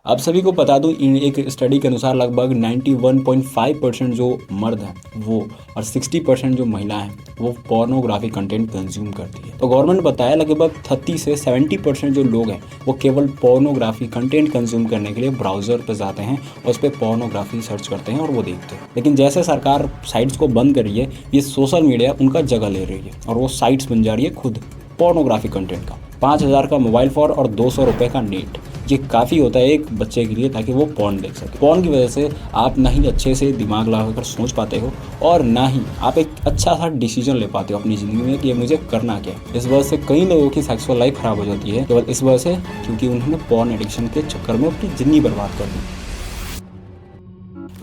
आप सभी को बता दूं इन एक स्टडी के अनुसार लगभग 91.5% जो मर्द हैं वो और 60% जो महिला हैं वो पोर्नोग्राफी कंटेंट कंज्यूम करती है। तो गवर्नमेंट बताया लगभग 30 से 70% जो लोग हैं वो केवल पोर्नोग्राफी कंटेंट कंज्यूम करने के लिए ब्राउज़र पर जाते हैं और उस पर पोर्नोग्राफी सर्च करते हैं और वो देखते हैं। लेकिन जैसे सरकार साइट्स को बंद कर रही है, ये सोशल मीडिया उनका जगह ले रही है और वो साइट्स बन जा रही है खुद पोर्नोग्राफी कंटेंट का। 5,000 का मोबाइल फ़ोन और 200 रुपये का नेट, ये काफ़ी होता है एक बच्चे के लिए ताकि वो पॉर्न देख सके। पॉर्न की वजह से आप ना ही अच्छे से दिमाग लगाकर सोच पाते हो और ना ही आप एक अच्छा सा डिसीजन ले पाते हो अपनी ज़िंदगी में कि ये मुझे करना क्या है। इस वजह से कई लोगों की सेक्सुअल लाइफ ख़राब हो जाती है केवल इस वजह से क्योंकि उन्होंने पॉर्न एडिक्शन के चक्कर में अपनी ज़िंदगी बर्बाद कर दी।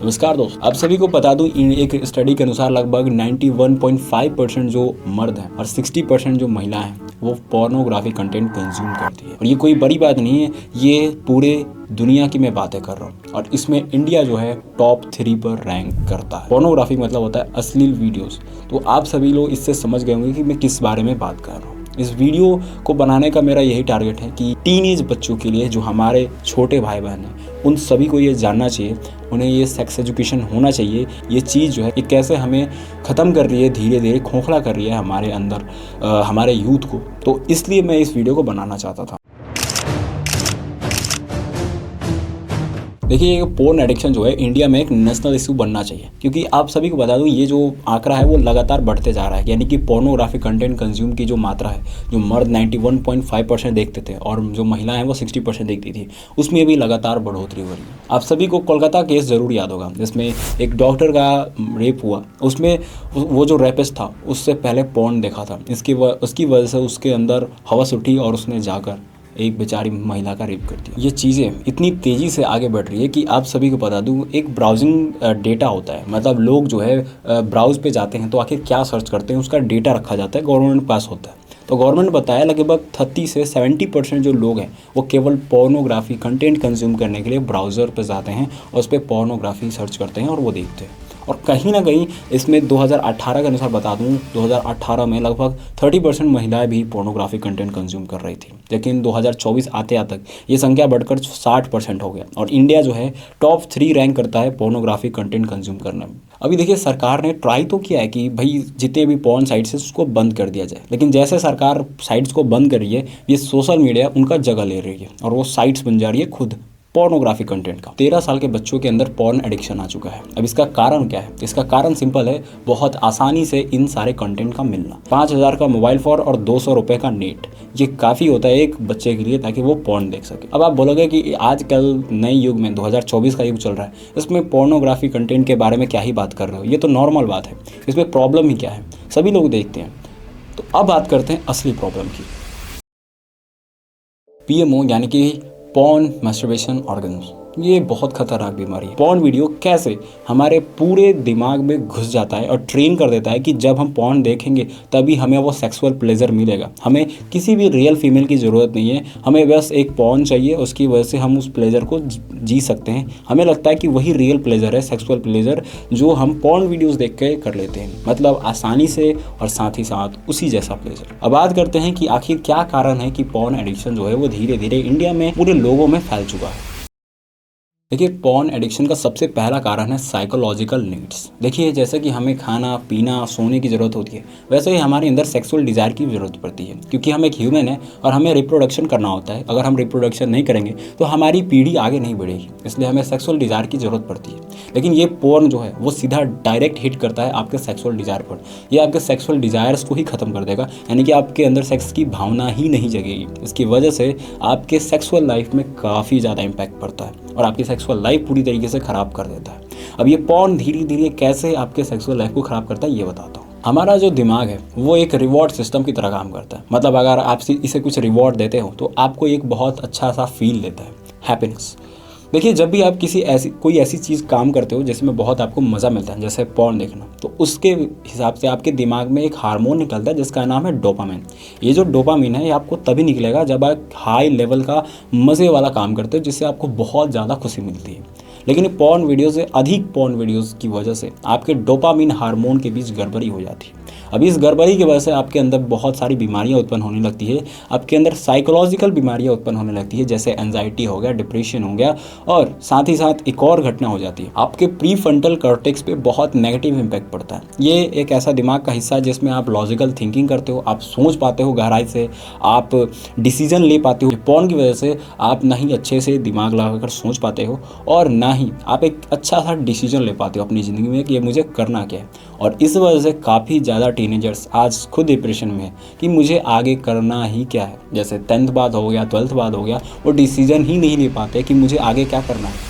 नमस्कार दोस्त, आप सभी को बता दूं इन एक स्टडी के अनुसार लगभग 91.5% जो मर्द हैं और 60% जो महिला हैं वो पोर्नोग्राफी कंटेंट कंज्यूम करती है। और ये कोई बड़ी बात नहीं है, ये पूरे दुनिया की मैं बातें कर रहा हूँ और इसमें इंडिया जो है टॉप 3 पर रैंक करता है। पोर्नोग्राफी मतलब होता है अश्लील वीडियोस। तो आप सभी लोग इससे समझ गए होंगे कि मैं किस बारे में बात कर रहा हूँ। इस वीडियो को बनाने का मेरा यही टारगेट है कि टीनेज बच्चों के लिए जो हमारे छोटे भाई बहन हैं उन सभी को ये जानना चाहिए, उन्हें ये सेक्स एजुकेशन होना चाहिए। ये चीज़ जो है ये कैसे हमें ख़त्म कर रही है, धीरे धीरे खोखला कर रही है हमारे अंदर हमारे यूथ को। तो इसलिए मैं इस वीडियो को बनाना चाहता था। देखिए, पोर्न एडिक्शन जो है इंडिया में एक नेशनल इशू बनना चाहिए, क्योंकि आप सभी को बता दूं ये जो आंकड़ा है वो लगातार बढ़ते जा रहा है। यानी कि पोर्नोग्राफी कंटेंट कंज्यूम की जो मात्रा है, जो मर्द 91.5% देखते थे और जो महिलाएं वो 60% देखती थी, उसमें भी लगातार बढ़ोतरी हो रही है। आप सभी को कोलकाता केस ज़रूर याद होगा जिसमें एक डॉक्टर का रेप हुआ। उसमें वो जो रेपिस्ट था उससे पहले पोर्न देखा था। उसकी वजह से उसके अंदर हवस उठी और उसने जाकर एक बेचारी महिला का रेप कर दिया। ये चीज़ें इतनी तेज़ी से आगे बढ़ रही है कि आप सभी को बता दूं एक ब्राउजिंग डेटा होता है, मतलब लोग जो है ब्राउज़ पे जाते हैं तो आखिर क्या सर्च करते हैं उसका डेटा रखा जाता है, गवर्नमेंट पास होता है। तो गवर्नमेंट बताया लगभग 30 से 70% जो लोग हैं वो केवल पोर्नोग्राफी कंटेंट कंज्यूम करने के लिए ब्राउज़र पर जाते हैं और उस पर पोर्नोग्राफी सर्च करते हैं और वो देखते हैं। और कहीं ना कहीं इसमें 2018 के अनुसार बता दूं 2018 में लगभग 30% महिलाएं भी पोर्नोग्राफी कंटेंट कंज्यूम कर रही थी। लेकिन 2024 आते आते तक ये संख्या बढ़कर 60% हो गया और इंडिया जो है टॉप 3 रैंक करता है पोर्नोग्राफी कंटेंट कंज्यूम करने में। अभी देखिए, सरकार ने ट्राई तो किया है कि भाई जितने भी पोर्न साइट्स हैं उसको बंद कर दिया जाए, लेकिन जैसे सरकार साइट्स को बंद कर रही है, ये सोशल मीडिया उनका जगह ले रही है और वो साइट्स बन जा रही है खुद पोर्नोग्राफी कंटेंट का। 13 साल के बच्चों के अंदर पोर्न एडिक्शन आ चुका है। अब इसका कारण क्या है? इसका कारण सिंपल है, बहुत आसानी से इन सारे कंटेंट का मिलना। 5,000 का मोबाइल फ़ोन और 200 रुपये का नेट, ये काफ़ी होता है एक बच्चे के लिए ताकि वो पोर्न देख सके। अब आप बोलोगे कि आजकल नए युग में 2024 का युग चल रहा है, इसमें पोर्नोग्राफी कंटेंट के बारे में क्या ही बात कर रहे हो, ये तो नॉर्मल बात है, इसमें प्रॉब्लम ही क्या है, सभी लोग देखते हैं। तो अब बात करते हैं असली प्रॉब्लम की। PMO यानी कि पॉर्न मैस्टरबेशन ऑर्गन्स, ये बहुत खतरनाक बीमारी है। पॉर्न वीडियो कैसे हमारे पूरे दिमाग में घुस जाता है और ट्रेन कर देता है कि जब हम पॉर्न देखेंगे तभी हमें वो सेक्सुअल प्लेजर मिलेगा। हमें किसी भी रियल फीमेल की ज़रूरत नहीं है, हमें बस एक पॉर्न चाहिए, उसकी वजह से हम उस प्लेजर को जी सकते हैं। हमें लगता है कि वही रियल प्लेजर है, सेक्सुअल प्लेजर, जो हम पॉर्न वीडियोज़ देख के कर लेते हैं, मतलब आसानी से और साथ ही साथ उसी जैसा प्लेजर। अब बात करते हैं कि आखिर क्या कारण है कि पॉर्न एडिक्शन जो है वो धीरे धीरे इंडिया में पूरे लोगों में फैल चुका है। देखिए, पॉर्न एडिक्शन का सबसे पहला कारण है साइकोलॉजिकल नीड्स। देखिए, जैसे कि हमें खाना पीना सोने की ज़रूरत होती है, वैसे ही हमारे अंदर सेक्सुअल डिज़ायर की ज़रूरत पड़ती है, क्योंकि हम एक ह्यूमन है और हमें रिप्रोडक्शन करना होता है। अगर हम रिप्रोडक्शन नहीं करेंगे तो हमारी पीढ़ी आगे नहीं बढ़ेगी, इसलिए हमें सेक्सुअल डिज़ायर की ज़रूरत पड़ती है। लेकिन ये पॉर्न जो है वो सीधा डायरेक्ट हिट करता है आपके सेक्सुअल डिज़ायर पर। ये आपके सेक्सुअल डिज़ायर्स को ही ख़त्म कर देगा, यानी कि आपके अंदर सेक्स की भावना ही नहीं जगेगी। इसकी वजह से आपके सेक्सुअल लाइफ में काफ़ी ज़्यादा इम्पैक्ट पड़ता है और आपकी सेक्सुअल लाइफ पूरी तरीके से ख़राब कर देता है। अब ये पॉर्न धीरे धीरे कैसे आपके सेक्सुअल लाइफ को ख़राब करता है ये बताता हूँ। हमारा जो दिमाग है वो एक रिवॉर्ड सिस्टम की तरह काम करता है। मतलब अगर आप इसे कुछ रिवॉर्ड देते हो तो आपको एक बहुत अच्छा सा फील देता है, हैप्पीनेस। देखिए, जब भी आप कोई ऐसी चीज़ काम करते हो जिसमें बहुत आपको मज़ा मिलता है, जैसे पॉर्न देखना, तो उसके हिसाब से आपके दिमाग में एक हार्मोन निकलता है जिसका नाम है डोपामिन। ये जो डोपामिन है ये आपको तभी निकलेगा जब आप हाई लेवल का मज़े वाला काम करते हो, जिससे आपको बहुत ज़्यादा खुशी मिलती है। लेकिन पॉर्न वीडियो से अधिक पॉर्न वीडियोज़ की वजह से आपके डोपामिन हार्मोन के बीच गड़बड़ी हो जाती है। अब इस गड़बड़ी की वजह से आपके अंदर बहुत सारी बीमारियां उत्पन्न होने लगती है। आपके अंदर साइकोलॉजिकल बीमारियां उत्पन्न होने लगती है, जैसे एंजाइटी हो गया, डिप्रेशन हो गया, और साथ ही साथ एक और घटना हो जाती है, आपके प्रीफ्रंटल कॉर्टेक्स पे बहुत नेगेटिव इम्पैक्ट पड़ता है। ये एक ऐसा दिमाग का हिस्सा है जिसमें आप लॉजिकल थिंकिंग करते हो, आप सोच पाते हो गहराई से, आप डिसीजन ले पाते हो। पॉर्न की वजह से आप ना ही अच्छे से दिमाग लगाकर सोच पाते हो और ना ही आप एक अच्छा सा डिसीजन ले पाते हो अपनी ज़िंदगी में कि ये मुझे करना क्या है। और इस वजह से काफ़ी ज़्यादा टीनेजर्स आज खुद डिप्रेशन में है कि मुझे आगे करना ही क्या है। जैसे 10th बाद हो गया, 12th बाद हो गया, वो डिसीजन ही नहीं ले पाते कि मुझे आगे क्या करना है।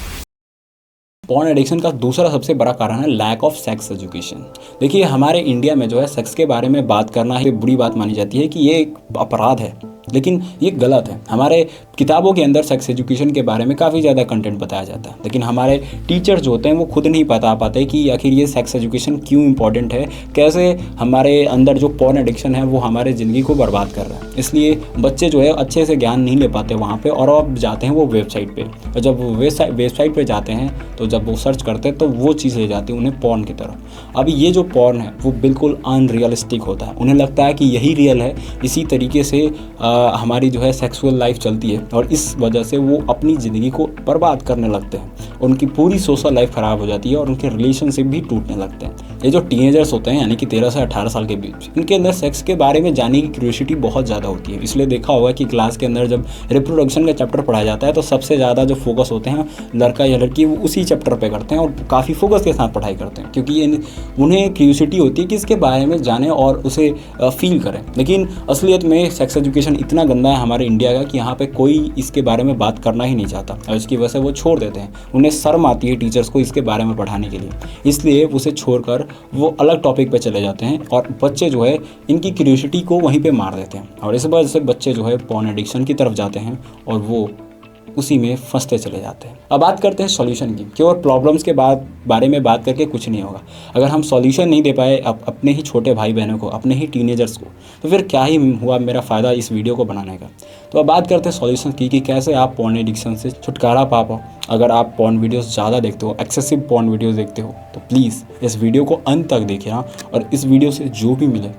पॉर्न एडिक्शन का दूसरा सबसे बड़ा कारण है लैक ऑफ सेक्स एजुकेशन। देखिए, हमारे इंडिया में जो है सेक्स के बारे में बात करना ही बुरी बात मानी जाती है कि ये एक अपराध है, लेकिन ये गलत है। हमारे किताबों के अंदर सेक्स एजुकेशन के बारे में काफ़ी ज़्यादा कंटेंट बताया जाता है, लेकिन हमारे टीचर जो होते हैं वो खुद नहीं बता पाते कि आखिर ये सेक्स एजुकेशन क्यों इंपॉर्टेंट है, कैसे हमारे अंदर जो पॉर्न एडिक्शन है वो हमारे ज़िंदगी को बर्बाद कर रहा है। इसलिए बच्चे जो है अच्छे से ज्ञान नहीं ले पाते वहाँ पे, और अब जाते हैं वो वेबसाइट पे, और जब वेबसाइट पे जाते हैं तो जब वो सर्च करते हैं तो वो चीज़ ले जाती है उन्हें पॉर्न की तरफ। अब ये जो पॉर्न है वो बिल्कुल अनरियलिस्टिक होता है, उन्हें लगता है कि यही रियल है, इसी तरीके से हमारी जो है सेक्सुअल लाइफ चलती है, और इस वजह से वो अपनी ज़िंदगी को बर्बाद करने लगते हैं। उनकी पूरी सोशल लाइफ ख़राब हो जाती है और उनके रिलेशनशिप भी टूटने लगते हैं। ये जो टीनेजर्स होते हैं, यानी कि 13 से 18 साल के बीच, इनके अंदर सेक्स के बारे में जानने की क्यूरियोसिटी बहुत ज़्यादा होती है। इसलिए देखा होगा कि क्लास के अंदर जब रिप्रोडक्शन का चैप्टर पढ़ाया जाता है तो सबसे ज़्यादा जो फोकस होते हैं लड़का या लड़की वो उसी चैप्टर पे करते हैं और काफ़ी फोकस के साथ पढ़ाई करते हैं, क्योंकि उन्हें क्यूरियोसिटी होती है कि इसके बारे में जानें और उसे फील करें। लेकिन असलियत में सेक्स एजुकेशन इतना गंदा है हमारे इंडिया का कि यहाँ पे कोई इसके बारे में बात करना ही नहीं चाहता, और इसकी वजह से वो छोड़ देते हैं। उन्हें शर्म आती है टीचर्स को इसके बारे में पढ़ाने के लिए, इसलिए उसे छोड़कर वो अलग टॉपिक पे चले जाते हैं और बच्चे जो है इनकी क्यूरियोसिटी को वहीं पे मार देते हैं, और इस वजह से बच्चे जो है पॉर्न एडिक्शन की तरफ जाते हैं और वो उसी में फंसते चले जाते हैं। अब बात करते हैं सॉल्यूशन की। केवल प्रॉब्लम्स के बारे में बात करके कुछ नहीं होगा। अगर हम सॉल्यूशन नहीं दे पाए अपने ही छोटे भाई बहनों को, अपने ही टीनेजर्स को, तो फिर क्या ही हुआ मेरा फ़ायदा इस वीडियो को बनाने का। तो अब बात करते हैं सॉल्यूशन की कि कैसे आप पॉर्न एडिक्शन से छुटकारा पा पाओ। अगर आप पॉर्न वीडियोज़ ज़्यादा देखते हो, एक्सेसिव पॉर्न वीडियोज़ देखते हो, तो प्लीज़ इस वीडियो को अंत तक देखिए, और इस वीडियो से जो भी मिले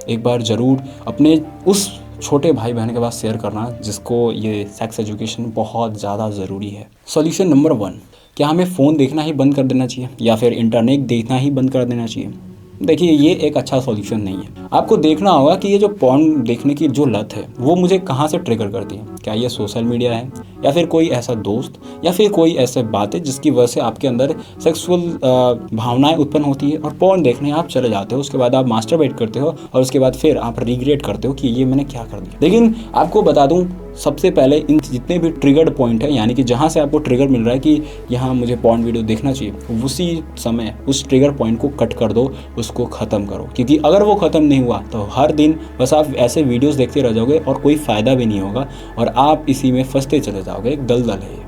एक बार ज़रूर अपने उस छोटे भाई बहन के पास शेयर करना जिसको ये सेक्स एजुकेशन बहुत ज़्यादा ज़रूरी है। सॉल्यूशन नंबर 1, क्या हमें फ़ोन देखना ही बंद कर देना चाहिए या फिर इंटरनेट देखना ही बंद कर देना चाहिए? देखिए, ये एक अच्छा सॉल्यूशन नहीं है। आपको देखना होगा कि ये जो पॉर्न देखने की जो लत है वो मुझे कहाँ से ट्रिगर करती है। क्या ये सोशल मीडिया है, या फिर कोई ऐसा दोस्त, या फिर कोई ऐसे बात है जिसकी वजह से आपके अंदर सेक्सुअल भावनाएं उत्पन्न होती है और पॉर्न देखने आप चले जाते हो। उसके बाद आप मास्टरबेट करते हो और उसके बाद फिर आप रिग्रेट करते हो कि ये मैंने क्या कर दिया। लेकिन आपको बता दूं, सबसे पहले इन जितने भी ट्रिगर्ड पॉइंट है, यानी कि जहाँ से आपको ट्रिगर मिल रहा है कि यहाँ मुझे पॉर्न वीडियो देखना चाहिए, उसी समय उस ट्रिगर पॉइंट को कट कर दो, उसको ख़त्म करो। क्योंकि अगर वो ख़त्म नहीं हुआ तो हर दिन बस आप ऐसे वीडियोस देखते रह जाओगे और कोई फ़ायदा भी नहीं होगा और आप इसी में फंसते चले जाओगे। एक दलदल है ये।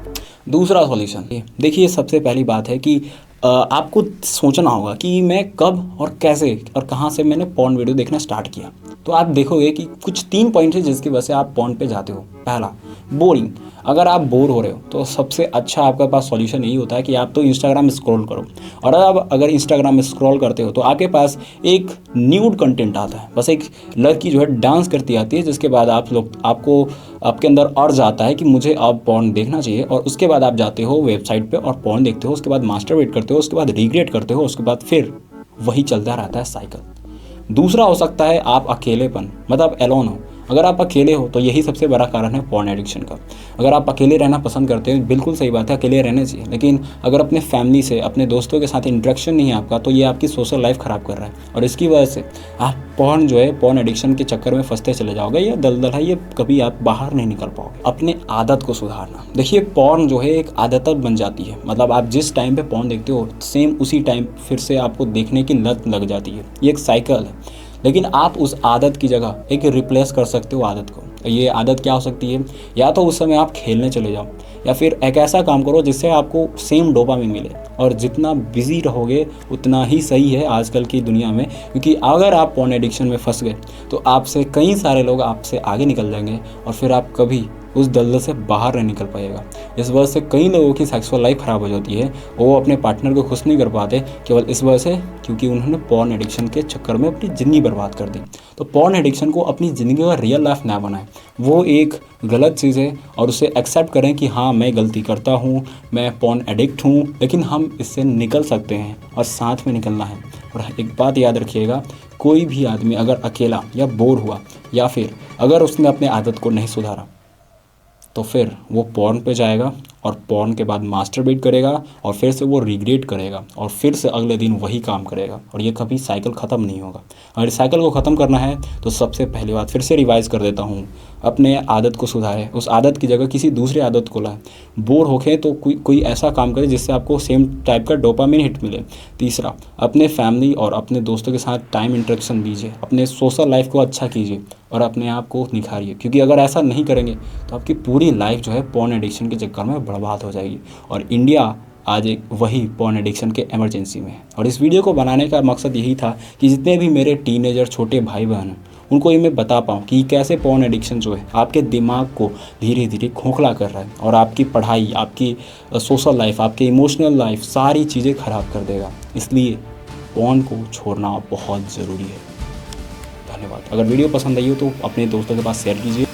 दूसरा सॉल्यूशन, देखिए, सबसे पहली बात है कि आपको सोचना होगा कि मैं कब और कैसे और कहाँ से मैंने पॉर्न वीडियो देखना स्टार्ट किया। तो आप देखोगे कि कुछ 3 पॉइंट है जिसकी वजह से आप पॉर्न पे जाते हो। पहला, बोरिंग। अगर आप बोर हो रहे हो तो सबसे अच्छा आपके पास सॉल्यूशन यही होता है कि आप तो इंस्टाग्राम स्क्रॉल करो, और अब अगर इंस्टाग्राम में स्क्रॉल करते हो तो आपके पास एक न्यूड कंटेंट आता है। बस एक लड़की जो है डांस करती आती है, जिसके बाद आपके अंदर अर्ज आता है कि मुझे अब पॉर्न देखना चाहिए, और उसके बाद आप जाते हो वेबसाइट पे और पॉर्न देखते हो, उसके बाद मास्टरबेट करते हो, उसके बाद रिग्रेट करते हो, उसके बाद फिर वही चलता रहता है साइकिल। दूसरा हो सकता है आप अकेलेपन, मतलब एलोन हो। अगर आप अकेले हो तो यही सबसे बड़ा कारण है पॉर्न एडिक्शन का। अगर आप अकेले रहना पसंद करते हैं, बिल्कुल सही बात है, अकेले रहना चाहिए, लेकिन अगर अपने फैमिली से, अपने दोस्तों के साथ इंटरेक्शन नहीं है आपका, तो ये आपकी सोशल लाइफ ख़राब कर रहा है, और इसकी वजह से आप पॉर्न एडिक्शन के चक्कर में फंसते चले जाओगे। ये दलदल है, ये कभी आप बाहर नहीं निकल पाओगे। अपने आदत को सुधारना। देखिए, पॉर्न जो है एक आदत बन जाती है, मतलब आप जिस टाइम पे पॉर्न देखते हो सेम उसी टाइम फिर से आपको देखने की लत लग जाती है। ये एक साइकिल है। लेकिन आप उस आदत की जगह एक रिप्लेस कर सकते हो आदत को। ये आदत क्या हो सकती है? या तो उस समय आप खेलने चले जाओ, या फिर एक ऐसा काम करो जिससे आपको सेम डोपामिन मिले, और जितना बिजी रहोगे उतना ही सही है आजकल की दुनिया में। क्योंकि अगर आप पॉर्न एडिक्शन में फंस गए तो आपसे कई सारे लोग आपसे आगे निकल जाएंगे और फिर आप कभी उस दलदल से बाहर नहीं निकल पाएगा। इस वजह से कई लोगों की सेक्सुअल लाइफ ख़राब हो जाती है, वो अपने पार्टनर को खुश नहीं कर पाते केवल इस वजह से क्योंकि उन्होंने पॉर्न एडिक्शन के चक्कर में अपनी ज़िंदगी बर्बाद कर दी। तो पॉर्न एडिक्शन को अपनी ज़िंदगी का रियल लाइफ ना बनाएं, वो एक गलत चीज़ है और उसे एक्सेप्ट करें कि हाँ मैं गलती करता हूँ, मैं पॉर्न एडिक्ट हूँ, लेकिन हम इससे निकल सकते हैं और साथ में निकलना है। और एक बात याद रखिएगा, कोई भी आदमी अगर अकेला या बोर हुआ या फिर अगर उसने अपने आदत को नहीं सुधारा तो फिर वो पॉर्न पे जाएगा और पॉर्न के बाद मास्टरबेट करेगा और फिर से वो रिग्रेट करेगा और फिर से अगले दिन वही काम करेगा और ये कभी साइकिल ख़त्म नहीं होगा। अगर इस साइकिल को ख़त्म करना है तो सबसे पहली बात फिर से रिवाइज कर देता हूँ, अपने आदत को सुधारें, उस आदत की जगह किसी दूसरी आदत को लाएं। बोर होके तो कोई ऐसा काम करें जिससे आपको सेम टाइप का डोपामिन हिट मिले। तीसरा, अपने फैमिली और अपने दोस्तों के साथ टाइम इंटरेक्शन दीजिए, अपने सोशल लाइफ को अच्छा कीजिए और अपने आप को निखारिए, क्योंकि अगर ऐसा नहीं करेंगे तो आपकी पूरी लाइफ जो है पॉर्न एडिक्शन के चक्कर में बर्बाद हो जाएगी। और इंडिया आज एक वही पॉर्न एडिक्शन के इमरजेंसी में है। और इस वीडियो को बनाने का मकसद यही था कि जितने भी मेरे टीनेजर छोटे भाई बहन हैं उनको ये मैं बता पाऊँ कि कैसे पॉर्न एडिक्शन जो है आपके दिमाग को धीरे धीरे खोखला कर रहा है और आपकी पढ़ाई, आपकी सोशल लाइफ, आपकी इमोशनल लाइफ सारी चीज़ें ख़राब कर देगा। इसलिए पॉर्न को छोड़ना बहुत ज़रूरी है। धन्यवाद। अगर वीडियो पसंद आई हो तो अपने दोस्तों के पास शेयर कीजिए।